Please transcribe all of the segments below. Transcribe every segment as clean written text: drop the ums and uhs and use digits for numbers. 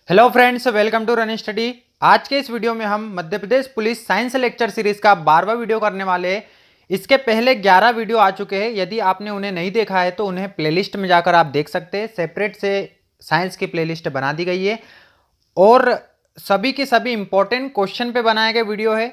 Hello friends, welcome to run study. आज के इस वीडियो में हम Madhya Pradesh police science lecture series का 12वां वीडियो करने वाले हैं। इसके पहले 11 वीडियो आ चुके हैं। यदि आपने उन्हें नहीं देखा है तो उन्हें प्लेलिस्ट में जाकर आप देख सकते हैं। सेपरेट से साइंस की प्लेलिस्ट बना दी गई है और सभी के सभी इंपॉर्टेंट क्वेश्चन पे बनाए गए वीडियो है,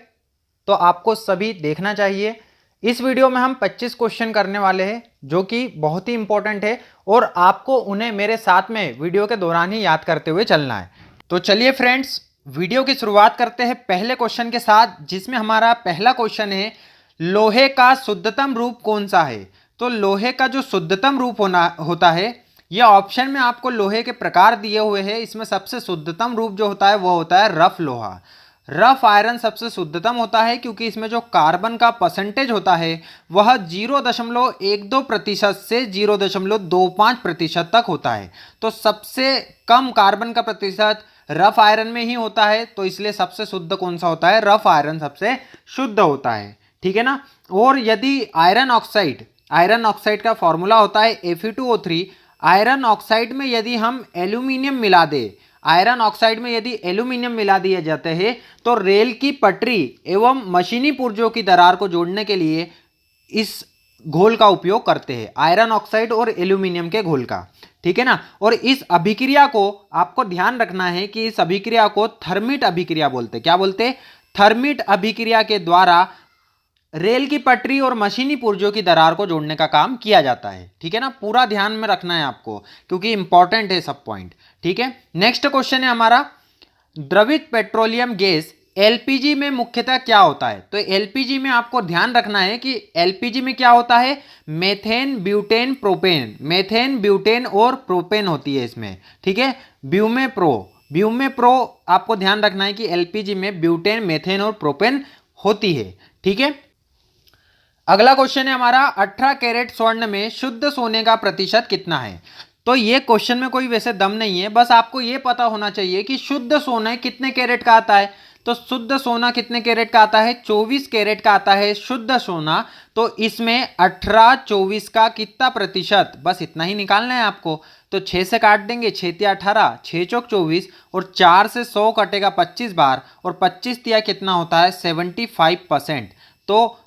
तो आपको सभी देखना चाहिए। इस वीडियो में हम 25 क्वेश्चन करने वाले हैं जो कि बहुत ही इंपॉर्टेंट है और आपको उन्हें मेरे साथ में वीडियो के दौरान ही याद करते हुए चलना है। तो चलिए फ्रेंड्स, वीडियो की शुरुआत करते हैं पहले क्वेश्चन के साथ, जिसमें हमारा पहला क्वेश्चन है, लोहे का शुद्धतम रूप कौन सा है। तो लोहे का जो शुद्धतम रूप होता है, यह ऑप्शन में आपको लोहे के प्रकार दिए हुए हैं। इसमें सबसे शुद्धतम रूप जो होता है वो होता है रफ लोहा। रफ आयरन सबसे शुद्धतम होता है क्योंकि इसमें जो कार्बन का परसेंटेज होता है वह 0.12% से 0.25% तक होता है। तो सबसे कम कार्बन का प्रतिशत रफ आयरन में ही होता है, तो इसलिए सबसे शुद्ध कौन सा होता है, रफ आयरन सबसे शुद्ध होता है। ठीक है ना। और यदि आयरन ऑक्साइड का फॉर्मूला होता है Fe2O3। आयरन ऑक्साइड में यदि हम एल्यूमिनियम मिला दे, आयरन ऑक्साइड में यदि एल्यूमिनियम मिला दिए जाते हैं तो रेल की पटरी एवं मशीनी पुर्जों की दरार को जोड़ने के लिए इस घोल का उपयोग करते हैं, आयरन ऑक्साइड और एल्यूमिनियम के घोल का। ठीक है ना। और इस अभिक्रिया को आपको ध्यान रखना है कि इस अभिक्रिया को थर्मिट अभिक्रिया बोलते हैं। क्या बोलते हैं? थर्मिट अभिक्रिया के द्वारा रेल की पटरी और मशीनी पुर्जों की दरार को जोड़ने का काम किया जाता है। ठीक है ना। पूरा ध्यान में रखना है आपको क्योंकि इंपॉर्टेंट है सब पॉइंट। ठीक है। नेक्स्ट क्वेश्चन है हमारा, द्रवित पेट्रोलियम गैस एलपीजी में मुख्यतः क्या होता है। तो एलपीजी में आपको ध्यान रखना है कि एलपीजी में क्या होता है, methane, butane, propane. Methane, butane और प्रोपेन होती है इसमें। ठीक है। ब्यूमे प्रो आपको ध्यान रखना है कि एलपीजी में ब्यूटेन, मेथेन और प्रोपेन होती है। ठीक है। अगला क्वेश्चन है हमारा, 18 कैरेट स्वर्ण में शुद्ध सोने का प्रतिशत कितना है। तो ये क्वेश्चन में कोई वैसे दम नहीं है, बस आपको ये पता होना चाहिए कि शुद्ध सोना कितने कैरेट का आता है। तो शुद्ध सोना कितने कैरेट का आता है, 24 कैरेट का आता है शुद्ध सोना। तो इसमें 18 24 का कितना प्रतिशत, बस इतना ही निकालना है आपको। तो 6 से काट देंगे, 6 तिया 18, 6 चौक 24 और 4 से 100 कटेगा 25 बार और 25 तिया कितना होता है, 75%। तो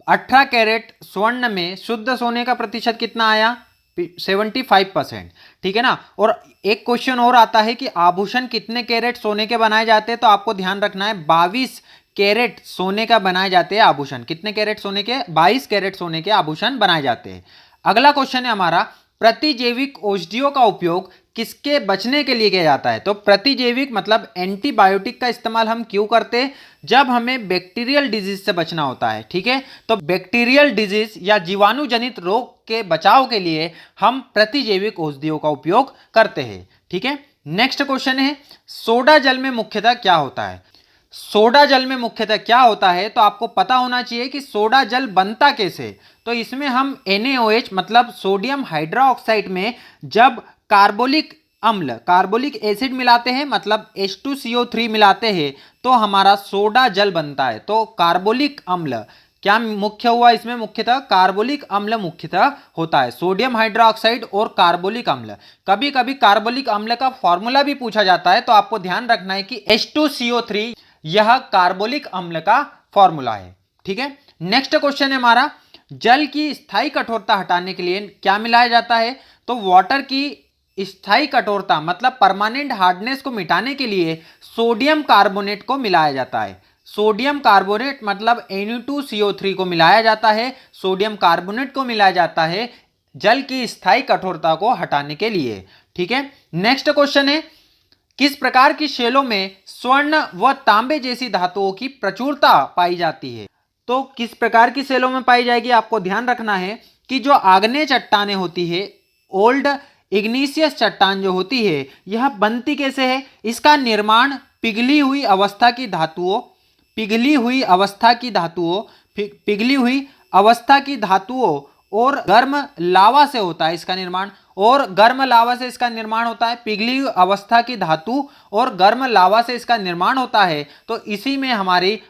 18 कैरेट स्वर्ण में शुद्ध सोने का प्रतिशत कितना आया, 75%। ठीक है ना। और एक क्वेश्चन और आता है कि आभूषण कितने कैरेट सोने के बनाए जाते हैं। तो आपको ध्यान रखना है 22 कैरेट सोने का बनाए जाते हैं आभूषण। कितने कैरेट सोने के, 22 कैरेट सोने के आभूषण बनाए जाते हैं। अगला क्वेश्चन है हमारा, प्रतिजैविक औषधियों का उपयोग किसके बचने के लिए किया जाता है। तो प्रतिजैविक मतलब एंटीबायोटिक का इस्तेमाल हम क्यों करते हैं, जब हमें बैक्टीरियल डिजीज से बचना होता है। ठीक है। तो बैक्टीरियल डिजीज या जीवाणु जनित रोग के बचाव के लिए हम प्रतिजैविक औषधियों का उपयोग करते हैं। ठीक है। नेक्स्ट क्वेश्चन है, सोडा जल में मुख्यतः क्या होता है। सोडा जल में मुख्यतः क्या होता है, तो आपको पता होना चाहिए कि सोडा जल बनता कैसे। तो इसमें हम NaOH मतलब सोडियम हाइड्रोक्साइड में जब कार्बोलिक एसिड मिलाते हैं, मतलब H2CO3 मिलाते हैं, तो हमारा सोडा जल बनता है। तो कार्बोलिक अम्ल क्या मुख्य हुआ इसमें, मुख्यतः कार्बोलिक अम्ल मुख्यतः होता है, सोडियम हाइड्रोक्साइड और कार्बोलिक अम्ल। कभी कभी कार्बोलिक अम्ल का फॉर्मूला भी पूछा जाता है, तो आपको ध्यान रखना है कि H2CO3 यह कार्बोलिक अम्ल का फॉर्मूला है। ठीक है। नेक्स्ट क्वेश्चन है हमारा, जल की स्थायी कठोरता हटाने के लिए क्या मिलाया जाता है। तो वाटर की स्थायी कठोरता मतलब परमानेंट हार्डनेस को मिटाने के लिए सोडियम कार्बोनेट को मिलाया जाता है। सोडियम कार्बोनेट मतलब Na2CO3 को मिलाया जाता है, सोडियम कार्बोनेट को मिलाया जाता है जल की स्थायी कठोरता को हटाने के लिए। ठीक है। नेक्स्ट क्वेश्चन है, किस प्रकार की शैलों में स्वर्ण व तांबे जैसी धातुओं की प्रचुरता पाई जाती है। तो किस प्रकार की शैलों में पाई जाएगी, आपको ध्यान रखना है कि जो आग्नेय चट्टानें होती है, ओल्ड इग्निशियस चट्टान जो होती है, यह बनती कैसे है। इसका निर्माण पिघली हुई अवस्था की धातुओं और गर्म लावा से होता है इसका निर्माण। और गर्म लावा से इसका निर्माण होता है, पिघली हुई अवस्था की धातु और गर्म लावा से इसका निर्माण होता है। तो इसी में हमारी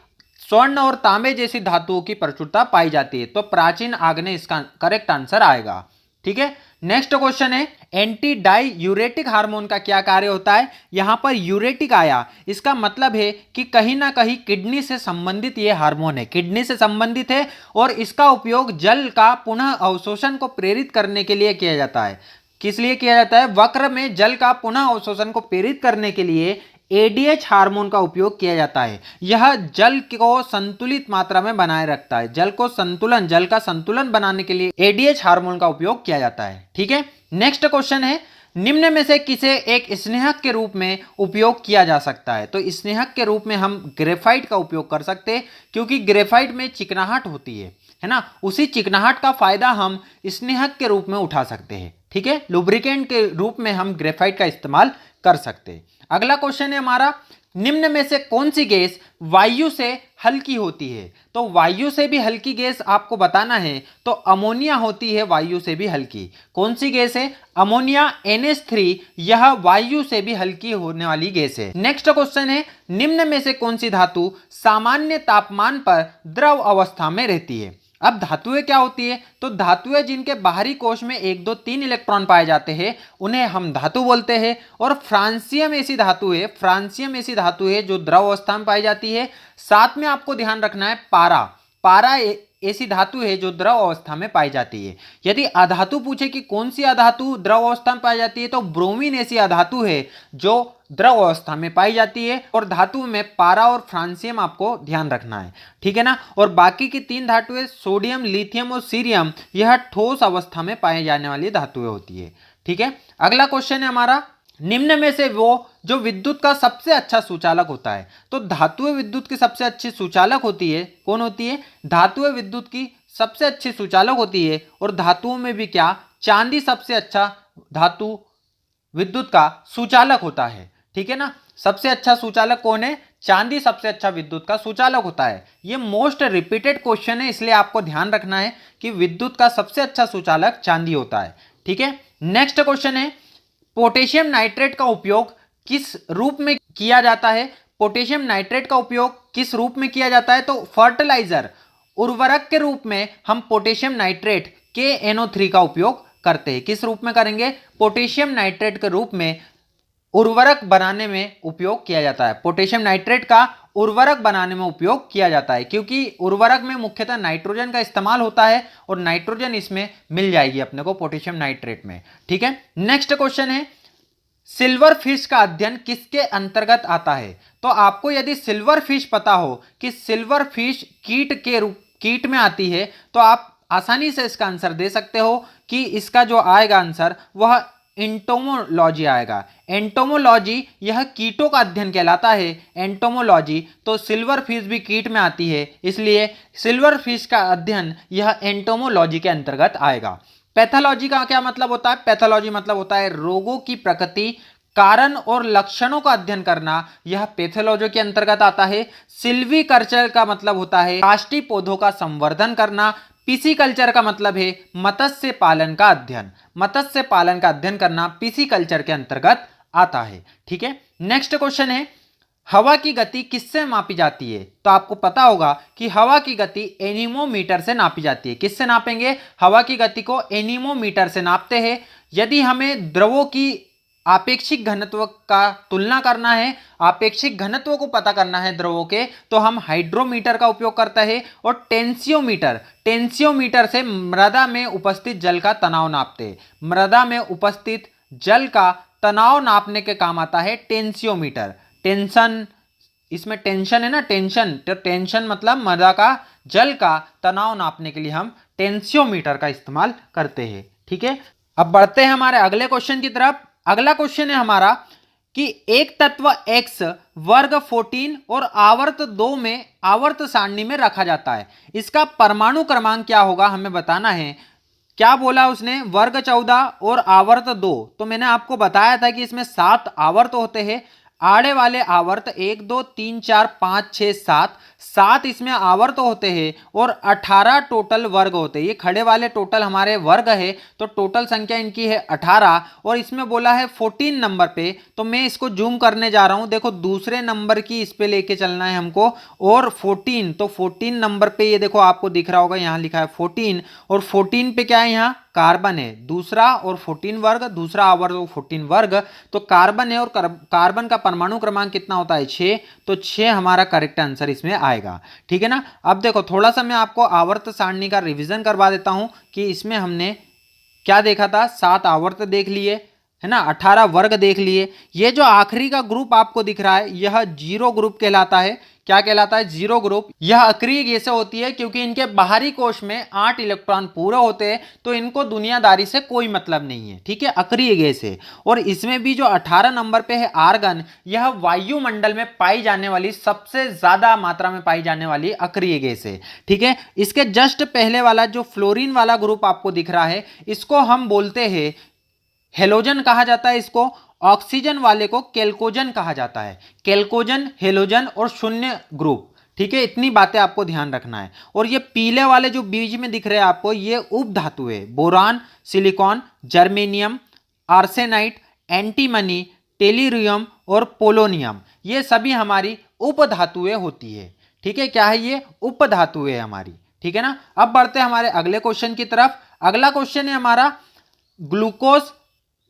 स्वर्ण और तांबे जैसी धातुओं की प्रचुरता पाई जाती है। तो प्राचीन आग्नेय इसका करेक्ट आंसर आएगा। ठीक है। नेक्स्ट क्वेश्चन है एंटी डाई यूरेटिक हार्मोन का क्या कार्य होता है। यहां पर यूरेटिक आया, इसका मतलब है कि कहीं ना कहीं किडनी से संबंधित ये हार्मोन है, किडनी से संबंधित है और इसका उपयोग जल का पुनः अवशोषण को प्रेरित करने के लिए किया जाता है। किस लिए किया जाता है? वक्र में जल का पुनः अवशोषण को प्रेरित करने के लिए एडीएच हार्मोन का उपयोग किया जाता है। यह जल को संतुलित मात्रा में बनाए रखता है। जल का संतुलन बनाने के लिए एडीएच हार्मोन का उपयोग किया जाता है। ठीक है। नेक्स्ट क्वेश्चन है निम्न में से किसे एक स्नेहक के रूप में उपयोग किया जा सकता है। तो स्नेहक के रूप में हम ग्रेफाइट का उपयोग कर सकते हैं, क्योंकि ग्रेफाइट में चिकनाहट होती है ना। उसी चिकनाहट का फायदा हम स्नेहक के रूप में उठा सकते हैं। ठीक है। लुब्रिकेंट के रूप में हम ग्रेफाइट का इस्तेमाल कर सकते हैं। अगला क्वेश्चन है हमारा, निम्न में से कौन सी गैस वायु से हल्की होती है। तो वायु से भी हल्की गैस आपको बताना है तो अमोनिया होती है वायु से भी हल्की। कौन सी गैस है? अमोनिया NH3, यह वायु से भी हल्की होने वाली गैस है। नेक्स्ट क्वेश्चन है निम्न में से कौन सी धातु सामान्य तापमान पर द्रव अवस्था में रहती है। अब धातुएं क्या होती है? तो धातुएं जिनके बाहरी कोश में 1 2 3 इलेक्ट्रॉन पाए जाते हैं उन्हें हम धातु बोलते हैं। और फ्रांसियम ऐसी धातु है जो द्रव अवस्था में पाई जाती है। साथ में आपको ध्यान रखना है पारा ऐसी धातु है जो द्रव अवस्था में पाई जाती है। यदि अधातु पूछे कि कौन सी अधातु द्रव अवस्था में पाई जाती है तो ब्रोमीन ऐसी अधातु है जो द्रव अवस्था में पाई जाती है। और धातु में पारा और फ्रांसियम आपको ध्यान रखना है। ठीक है ना। और बाकी की 3 धातुएं सोडियम, लिथियम और सीरियम, यह ठोस अवस्था में पाई जाने वाली धातुएं होती है। ठीक है। अगला क्वेश्चन है हमारा, निम्न में से वो जो विद्युत का सबसे अच्छा सुचालक होता है। तो धातुएं विद्युत की सबसे अच्छी सुचालक होती है। कौन होती है? धातुएं विद्युत की सबसे अच्छी सुचालक होती है। और धातुओं में भी क्या? चांदी सबसे अच्छा धातु विद्युत का सुचालक होता है। ठीक है ना। सबसे अच्छा सुचालक कौन है? चांदी सबसे अच्छा विद्युत का सुचालक होता है। ये मोस्ट रिपीटेड क्वेश्चन है, इसलिए आपको ध्यान रखना है कि विद्युत का सबसे अच्छा सुचालक चांदी होता है। ठीक है। नेक्स्ट क्वेश्चन है पोटेशियम नाइट्रेट का उपयोग किस रूप में किया जाता है। पोटेशियम नाइट्रेट का उपयोग किस रूप में किया जाता है? तो फर्टिलाइजर, उर्वरक के रूप में हम पोटेशियम नाइट्रेट KNO3 का उपयोग करते हैं। किस रूप में करेंगे? पोटेशियम नाइट्रेट के रूप में उर्वरक बनाने में उपयोग किया जाता है। पोटेशियम नाइट्रेट का उर्वरक बनाने में उपयोग किया जाता है, क्योंकि उर्वरक में मुख्यतः नाइट्रोजन का इस्तेमाल होता है और नाइट्रोजन इसमें मिल जाएगी अपने को पोटेशियम नाइट्रेट में। ठीक है। नेक्स्ट क्वेश्चन है सिल्वर फिश का अध्ययन किसके अंतर्गत आता है। तो आपको यदि सिल्वर फिश पता हो कि सिल्वर फिश कीट में आती है तो आप आसानी से इसका आंसर दे सकते हो कि इसका जो आएगा आंसर वह एंटोमोलॉजी आएगा। एंटोमोलॉजी यह कीटों का अध्ययन कहलाता है। एंटोमोलॉजी, तो सिल्वर फिश भी कीट में आती है, इसलिए सिल्वर फिश का अध्ययन यह एंटोमोलॉजी के अंतर्गत आएगा। पैथोलॉजी का क्या मतलब होता है? पैथोलॉजी मतलब होता है रोगों की प्रकृति, कारण और लक्षणों का अध्ययन करना, यह पैथोलॉजी के अंतर्गत आता है। सिल्वीकल्चर का मतलब होता है काष्ठी पौधों का संवर्धन करना। पिसीकल्चर का मतलब है मत्स्य पालन का अध्ययन। मत्स्य पालन का अध्ययन करना पिसीकल्चर के अंतर्गत आता है। ठीक है। नेक्स्ट क्वेश्चन है हवा की गति किससे मापी जाती है। तो आपको पता होगा कि हवा की गति एनीमोमीटर से नापी जाती है। किससे नापेंगे? हवा की गति को एनीमोमीटर से नापते हैं। यदि हमें द्रवों की आपेक्षिक घनत्व का तुलना करना है, आपेक्षिक घनत्व को पता करना है द्रवों के, तो हम हाइड्रोमीटर का उपयोग करते हैं। और टेंसियोमीटर से मृदा में उपस्थित जल का तनाव नापते हैं। मृदा में उपस्थित जल का तनाव नापने के काम आता है टेंसियोमीटर। टेंशन, इसमें टेंशन है ना, टेंशन, तो टेंशन मतलब मृदा का जल का तनाव नापने के लिए हम टेंसियोमीटर का इस्तेमाल करते हैं। ठीक है। अब बढ़ते हैं हमारे अगले क्वेश्चन की तरफ। अगला क्वेश्चन है हमारा कि एक तत्व X वर्ग 14 और आवर्त 2 में आवर्त सारणी में रखा जाता है। इसका परमाणु क्रमांक क्या होगा हमें बताना है। क्या बोला उसने? वर्ग 14 और आवर्त 2। तो मैंने आपको बताया था कि इसमें 7 आवर्त होते हैं। आड़े वाले आवर्त 1 2 3 4 5 6 7 इसमें आवर्त होते हैं और 18 टोटल वर्ग होते हैं। ये खड़े वाले टोटल हमारे वर्ग है, तो टोटल संख्या इनकी है 18। और इसमें बोला है 14 नंबर पे, तो मैं इसको जूम करने जा रहा हूं। देखो दूसरे नंबर की इस पे लेके चलना है हमको। और 14, तो 14 नंबर पे ये देखो आपको दिख रहा होगा, यहाँ लिखा है 14। और 14 पे क्या है? यहाँ कार्बन है, दूसरा और 14 वर्ग, दूसरा आवर्त 14 वर्ग, तो कार्बन है और कार्बन का परमाणु क्रमांक कितना होता है 6, तो 6 हमारा करेक्ट आंसर इसमें आएगा। ठीक है ना। अब देखो थोड़ा सा मैं आपको आवर्त सारणी का रिवीजन करवा देता हूं कि इसमें हमने क्या देखा था, 7 आवर्त देख लिए है ना, 18 वर्ग देख लिए। ये जो आखिरी का ग्रुप आपको दिख रहा है यह जीरो ग्रुप कहलाता है। क्या कहलाता है, जीरो ग्रुप। यह अक्रिय गैसें होती है क्योंकि इनके बाहरी कोश में 8 इलेक्ट्रॉन पूरे होते हैं, तो इनको दुनियादारी से कोई मतलब नहीं है। ठीक है, अक्रिय गैस है। और इसमें भी जो 18 नंबर पे है आर्गन, यह वायुमंडल में पाई जाने वाली सबसे ज्यादा मात्रा में पाई जाने वाली अक्रिय गैस है। ठीक है, इसके जस्ट पहले वाला जो फ्लोरीन वाला ग्रुप आपको दिख रहा है, इसको हम बोलते हैं हेलोजन कहा जाता है इसको। ऑक्सीजन वाले को केल्कोजन कहा जाता है। केल्कोजन, हेलोजन और शून्य ग्रुप। ठीक है, इतनी बातें आपको ध्यान रखना है। और ये पीले वाले जो बीच में दिख रहे हैं आपको, ये उपधातु है। Boron, silicon, germanium, arsenite, antimony, tellurium और पोलोनियम, ये सभी हमारी उपधातुएं होती है। ठीक है, क्या है ये, उपधातुएं हमारी। ठीक है ना। अब बढ़ते हैं हमारे अगले क्वेश्चन की तरफ। अगला क्वेश्चन है हमारा, ग्लूकोज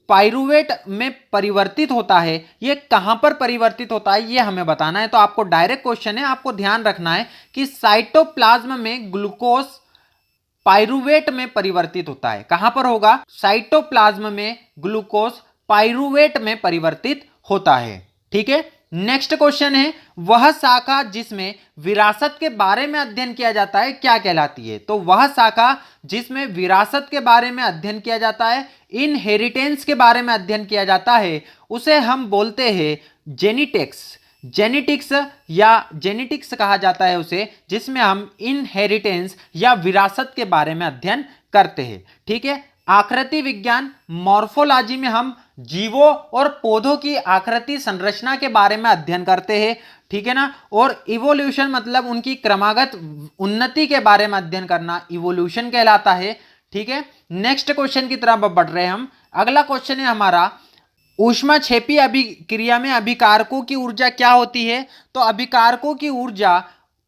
पाइरुवेट में परिवर्तित होता है, ये कहां पर परिवर्तित होता है ये हमें बताना है। तो आपको डायरेक्ट क्वेश्चन है, आपको ध्यान रखना है कि साइटोप्लाज्म में ग्लूकोज पाइरुवेट में परिवर्तित होता है। कहां पर होगा, साइटोप्लाज्म में ग्लूकोज पाइरुवेट में परिवर्तित होता है। ठीक है। नेक्स्ट क्वेश्चन है, वह शाखा जिसमें विरासत के बारे में अध्ययन किया जाता है क्या कहलाती है। तो वह शाखा जिसमें विरासत के बारे में अध्ययन किया जाता है, इनहेरिटेंस के बारे में अध्ययन किया जाता है, उसे हम बोलते हैं जेनेटिक्स। जेनेटिक्स या जेनेटिक्स कहा जाता है उसे, जिसमें हम इनहेरिटेंस या विरासत के बारे में अध्ययन करते हैं। ठीक है। आकृति विज्ञान, मॉर्फोलॉजी में हम जीवों और पौधों की आकृति संरचना के बारे में अध्ययन करते हैं। ठीक है ना। और इवोल्यूशन मतलब उनकी क्रमागत उन्नति के बारे में अध्ययन करना इवोल्यूशन कहलाता है। ठीक है। नेक्स्ट क्वेश्चन की तरफ बढ़ रहे हैं हम। अगला क्वेश्चन है हमारा, ऊष्माक्षेपी अभिक्रिया में अभिकारकों की ऊर्जा क्या होती है। तो अभिकारकों की ऊर्जा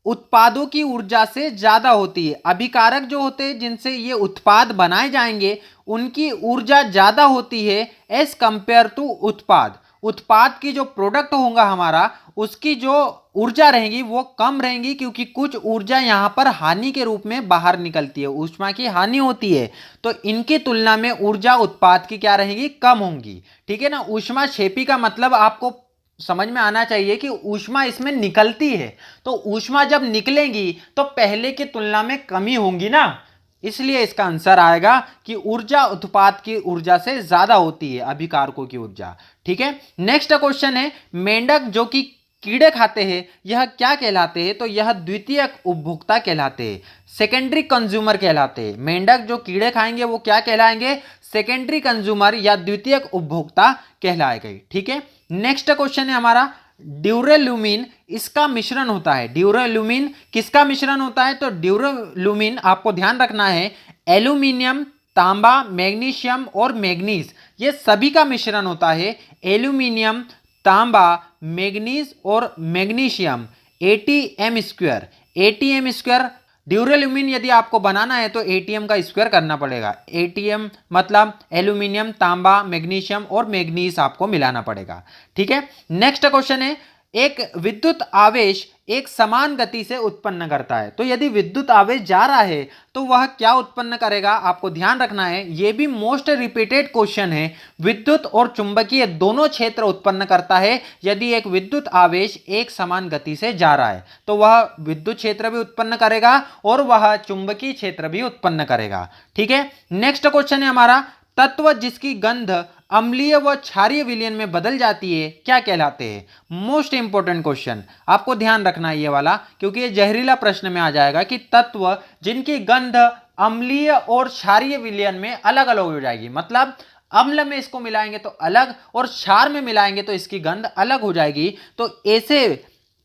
उत्पादों की ऊर्जा से ज्यादा होती है। अभिकारक जो होते हैं जिनसे ये उत्पाद बनाए जाएंगे, उनकी ऊर्जा ज्यादा होती है एज कंपेयर टू उत्पाद। उत्पाद की जो प्रोडक्ट होगा हमारा, उसकी जो ऊर्जा रहेगी वो कम रहेगी, क्योंकि कुछ ऊर्जा यहाँ पर हानि के रूप में बाहर निकलती है, ऊष्मा की हानि होती है। तो इनकी तुलना में ऊर्जा उत्पाद की क्या रहेगी, कम होंगी। ठीक है ना। ऊष्माक्षेपी का मतलब आपको समझ में आना चाहिए कि ऊष्मा इसमें निकलती है, तो ऊष्मा जब निकलेगी तो पहले की तुलना में कमी होगी ना, इसलिए इसका आंसर आएगा कि ऊर्जा उत्पाद की ऊर्जा से ज्यादा होती है, अभिकारकों की ऊर्जा। ठीक है। नेक्स्ट क्वेश्चन है, मेंढक जो कि कीड़े खाते हैं यह क्या कहलाते हैं। तो यह द्वितीयक उपभोक्ता कहलाते हैं, सेकेंडरी कंज्यूमर कहलाते हैं। मेंढक जो कीड़े खाएंगे वो क्या कहलाएंगे, सेकेंडरी कंज्यूमर या द्वितीयक उपभोक्ता कहलाएंगे। ठीक है। नेक्स्ट क्वेश्चन है हमारा, ड्यूरेलुमिन इसका मिश्रण होता है। ड्यूरेलुमिन किसका मिश्रण होता है। तो ड्यूरेलुमिन आपको ध्यान रखना है, एल्यूमिनियम, तांबा, मैग्नीशियम और मैग्नीज, ये सभी का मिश्रण होता है। एल्यूमिनियम, तांबा, मैग्नीज और magnesium, ATM square. ATM square, duralumin यदि आपको बनाना है तो ATM का स्क्वायर करना पड़ेगा। ATM मतलब एल्यूमिनियम, तांबा, मैग्नीशियम और मैग्नीज आपको मिलाना पड़ेगा। ठीक है। नेक्स्ट क्वेश्चन है, एक विद्युत आवेश एक समान गति से उत्पन्न करता है। तो यदि विद्युत आवेश जा रहा है तो वह क्या उत्पन्न करेगा, आपको ध्यान रखना है। यह भी मोस्ट रिपीटेड क्वेश्चन है। विद्युत और चुंबकीय दोनों क्षेत्र उत्पन्न करता है। यदि एक विद्युत आवेश एक समान गति से जा रहा है तो वह विद्युत क्षेत्र भी उत्पन्न करेगा और वह चुंबकीय क्षेत्र भी उत्पन्न करेगा। ठीक है। नेक्स्ट क्वेश्चन है हमारा, तत्व जिसकी गंध अम्लीय व क्षारीय विलयन में बदल जाती है क्या कहलाते हैं। मोस्ट इंपोर्टेंट क्वेश्चन, आपको ध्यान रखना है ये वाला, क्योंकि ये जहरीला प्रश्न में आ जाएगा कि तत्व जिनकी गंध अम्लीय और क्षारीय विलयन में अलग अलग हो जाएगी, मतलब अम्ल में इसको मिलाएंगे तो अलग और क्षार में मिलाएंगे तो इसकी गंध अलग हो जाएगी। तो ऐसे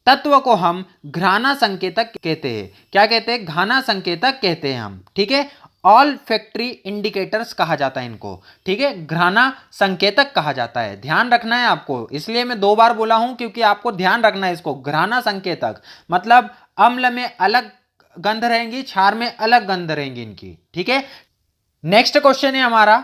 तत्व को हम घ्राणा संकेतक कहते हैं। क्या कहते हैं, घ्राणा संकेतक कहते हैं हम। ठीक है। ऑल फैक्ट्री इंडिकेटर्स कहा जाता है इनको। ठीक है, घ्राणा संकेतक कहा जाता है, ध्यान रखना है आपको। इसलिए मैं 2 बार बोला हूं क्योंकि आपको ध्यान रखना है इसको। घ्राणा संकेतक मतलब अम्ल में अलग गंध रहेंगी, क्षार में अलग गंध रहेंगी इनकी। ठीक है। नेक्स्ट क्वेश्चन है हमारा,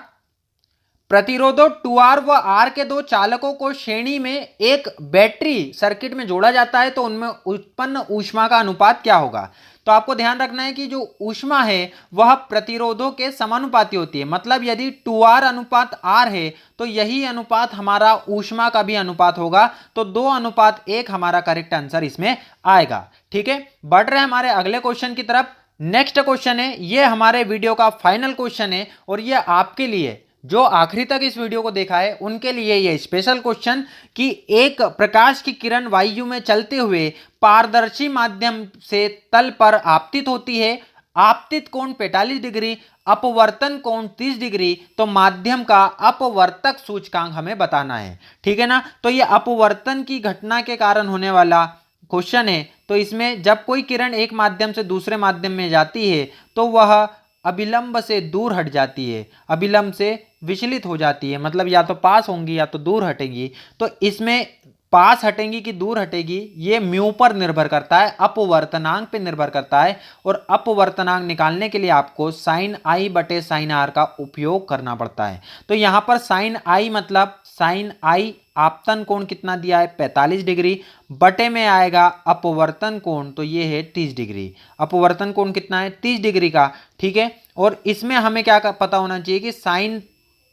प्रतिरोधों 2R व R के दो चालकों को श्रेणी में एक बैटरी सर्किट में जोड़ा जाता है तो उनमें उत्पन्न ऊष्मा का अनुपात क्या होगा। तो आपको ध्यान रखना है कि जो ऊष्मा है वह प्रतिरोधों के समानुपाती होती है, मतलब यदि 2R अनुपात R है तो यही अनुपात हमारा ऊष्मा का भी अनुपात होगा, तो 2:1 हमारा करेक्ट आंसर इसमें आएगा। ठीक है, बढ़ रहे हमारे अगले क्वेश्चन की तरफ। नेक्स्ट क्वेश्चन है, ये हमारे वीडियो का फाइनल क्वेश्चन है और ये आपके लिए जो आखिरी तक इस वीडियो को देखा है उनके लिए ये स्पेशल क्वेश्चन कि एक प्रकाश की किरण वायु में चलते हुए पारदर्शी माध्यम से तल पर आपतित होती है। आपतित कोण 45 डिग्री, अपवर्तन कोण 30 डिग्री, तो माध्यम का अपवर्तक सूचकांक हमें बताना है। ठीक है ना, तो ये अपवर्तन की घटना के कारण होने वाला क्वेश्चन है। तो इसमें जब कोई किरण एक माध्यम से दूसरे माध्यम में जाती है तो वह अभिलंब से दूर हट जाती है, अभिलंब से विचलित हो जाती है, मतलब या तो पास होंगी या तो दूर हटेगी। तो इसमें पास हटेंगी कि दूर हटेगी ये म्यू पर निर्भर करता है, अपवर्तनांक पे निर्भर करता है। और अपवर्तनांक निकालने के लिए आपको साइन आई बटे साइन आर का उपयोग करना पड़ता है। तो यहाँ पर साइन आई मतलब साइन आई आपतन कोण कितना दिया है 45 डिग्री, बटे में आएगा अपवर्तन कोण, तो ये है 30 डिग्री। अपवर्तन कोण कितना है 30 डिग्री का। ठीक है, और इसमें हमें क्या पता होना चाहिए कि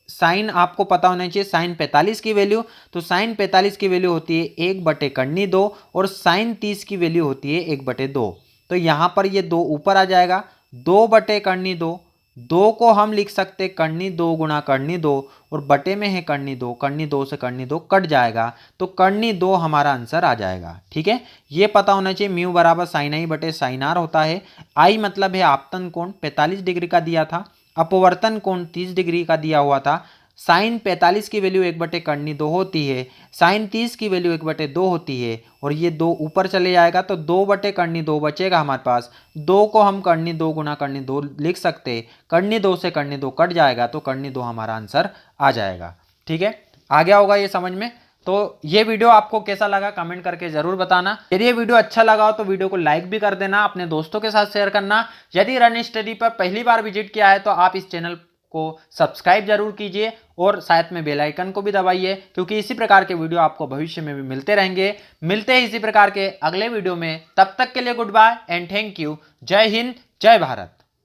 साइन आपको पता होना चाहिए साइन 45 की वैल्यू, तो साइन 45 की वैल्यू होती है 1/2 और साइन 30 की वैल्यू होती है 1/2। तो यहाँ पर ये 2 ऊपर आ जाएगा, 2/2, 2 को हम लिख सकते कर्णी 2 गुणा कर्णी 2 और बटे में है कर्णी 2, कर्णी 2 से कर्णी 2 कट जाएगा, तो कर्णी 2 हमारा आंसर आ जाएगा। ठीक है, ये पता होना चाहिए म्यू बराबर साइन आई बटे साइन आर होता है। आई मतलब है आपतन कोण 45 डिग्री का दिया था, अपवर्तन कोण 30 डिग्री का दिया हुआ था। साइन 45 की वैल्यू 1/2 होती है, साइन 30 की वैल्यू 1/2 होती है और ये 2 ऊपर चले जाएगा तो 2/2 बचेगा हमारे पास। 2 को हम कर्णी 2 गुणा कर्णी 2 लिख सकते, कर्णी 2 से कर्णी 2 कट जाएगा तो कर्णी 2 हमारा आंसर आ जाएगा। ठीक है, आ गया होगा ये समझ में। तो ये वीडियो आपको कैसा लगा कमेंट करके जरूर बताना। यदि ये वीडियो अच्छा लगा हो तो वीडियो को लाइक भी कर देना, अपने दोस्तों के साथ शेयर करना। यदि रन स्टडी पर पहली बार विजिट किया है तो आप इस चैनल को सब्सक्राइब जरूर कीजिए और साथ में बेल आइकन को भी दबाइए, क्योंकि इसी प्रकार के वीडियो आपको भविष्य में भी मिलते रहेंगे। मिलते हैं इसी प्रकार के अगले वीडियो में, तब तक के लिए goodbye and thank you. जय हिंद, जय भारत।